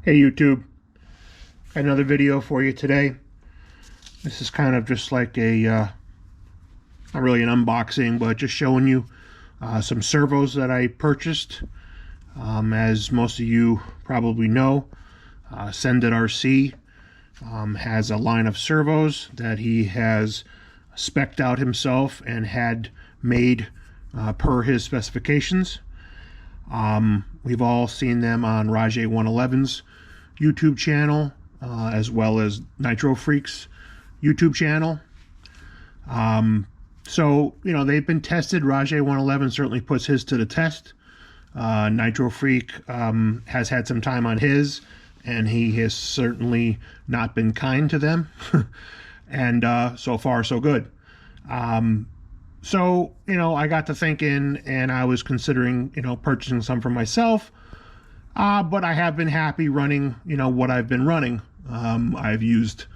Hey YouTube, got another video for you today. This is kind of just like a, not really an unboxing, but just showing you some servos that I purchased. As most of you probably know, Sendit-Rc has a line of servos that he has spec'd out himself and had made per his specifications. We've all seen them on Rajay 111's YouTube channel, as well as Nitro Freak's YouTube channel. So, you know, they've been tested. Rajay 111 certainly puts his to the test. Nitro Freak has had some time on his, and he has certainly not been kind to them. And so far, so good. So, you know, I got to thinking, and I was considering, you know, purchasing some for myself. But I have been happy running, you know, what I've been running. I've used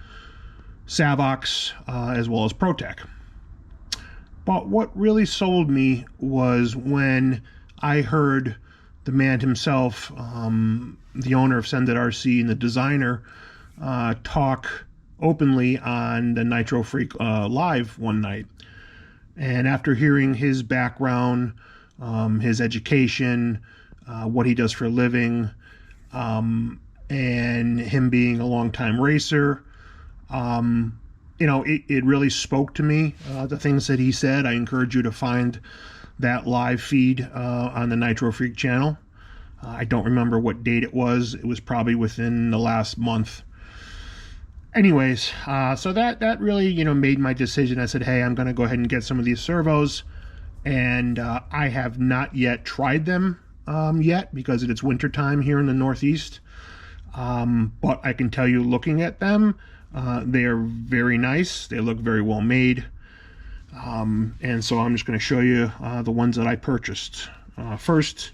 Savox as well as ProTech. But what really sold me was when I heard the man himself, the owner of Sendit-Rc and the designer, talk openly on the Nitro Freak live one night. And after hearing his background, his education, what he does for a living, and him being a longtime racer, you know, it really spoke to me, the things that he said. I encourage you to find that live feed on the Nitro Freak channel. I don't remember what date it was. It was probably within the last month. Anyways, so that really, you know, made my decision. I said, hey, I'm going to go ahead and get some of these servos. And I have not yet tried them yet because it's winter time here in the Northeast. But I can tell you, looking at them, they are very nice. They look very well made. And so I'm just going to show you the ones that I purchased. First,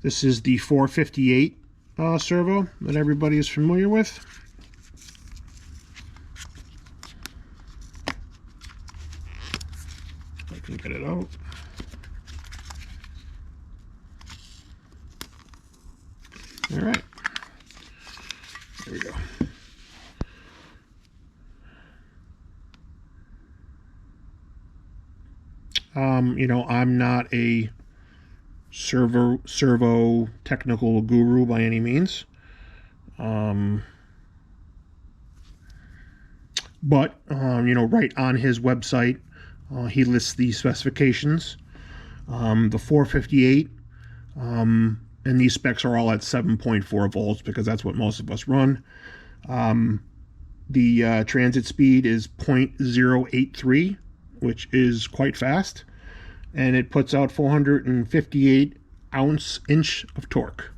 this is the 458 servo that everybody is familiar with. If I can get it out. All right, there we go. You know, I'm not a servo technical guru by any means. But you know, right on his website, he lists the specifications. The 458, and these specs are all at 7.4 volts because that's what most of us run. The transit speed is 0.083, which is quite fast, and it puts out 458 ounce-inch of torque.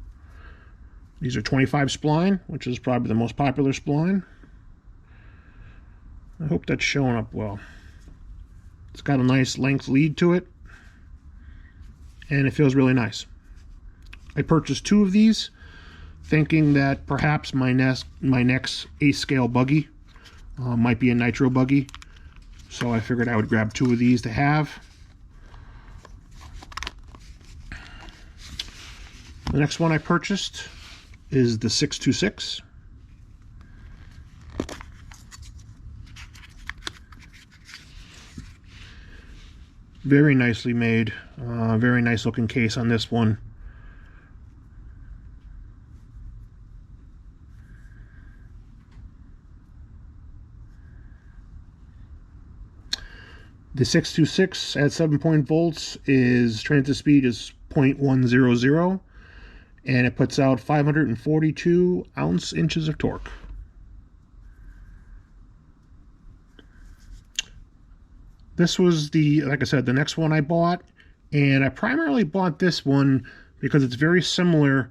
These are 25 spline, which is probably the most popular spline. I hope that's showing up well. It's got a nice length lead to it, and it feels really nice. I purchased 2 of these, thinking that perhaps my next 8-scale buggy might be a nitro buggy. So I figured I would grab 2 of these to have. The next one I purchased is the 626. Very nicely made, very nice looking case on this one. The 626 at 7 volts is transit speed is 0.100, and it puts out 542 ounce-inches of torque. This was the, like I said, the next one I bought, and I primarily bought this one because it's very similar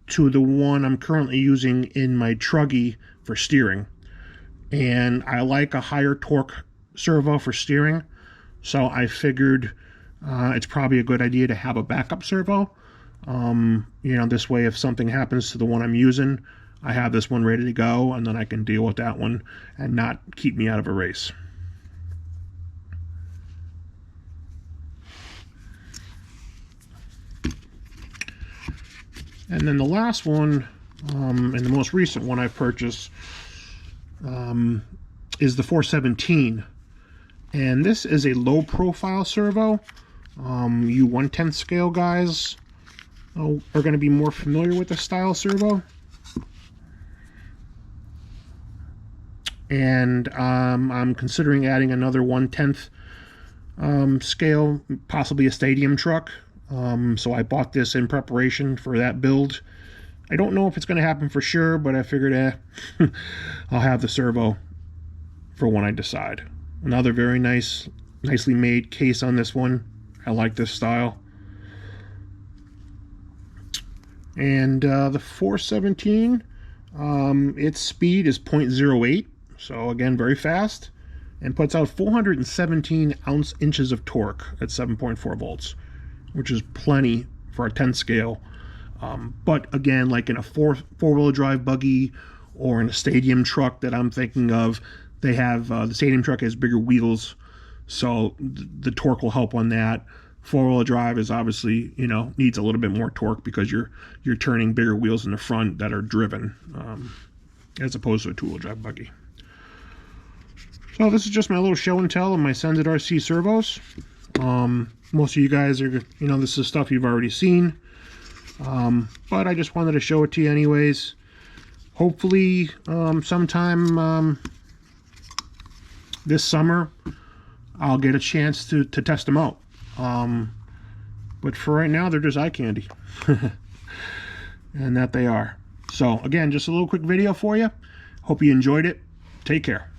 to the one I'm currently using in my Truggy for steering. And I like a higher torque servo for steering. So I figured it's probably a good idea to have a backup servo. You know, this way if something happens to the one I'm using, I have this one ready to go, and then I can deal with that one and not keep me out of a race. And then the last one and the most recent one I purchased is the 417. And this is a low profile servo. You 1/10 scale guys are going to be more familiar with the style servo. And I'm considering adding another 1/10 scale, possibly a stadium truck. So I bought this in preparation for that build. I don't know if it's going to happen for sure, but I figured I'll have the servo for when I decide. Another very nicely made case on this one. I like this style. And the 417, its speed is 0.08, so again very fast, and puts out 417 inches of torque at 7.4 volts, which is plenty for a 10 scale. But again, like in a four-wheel drive buggy or in a stadium truck that I'm thinking of, they have the stadium truck has bigger wheels, so the torque will help on that. Four-wheel drive is obviously, you know, needs a little bit more torque because you're turning bigger wheels in the front that are driven, as opposed to a two-wheel drive buggy. So this is just my little show and tell of my Sendit-Rc servos. Most of you guys are, you know, this is stuff you've already seen, but I just wanted to show it to you anyways. Hopefully sometime this summer I'll get a chance to test them out. But for right now, they're just eye candy. And that they are. So again, just a little quick video for you. Hope you enjoyed it. Take care.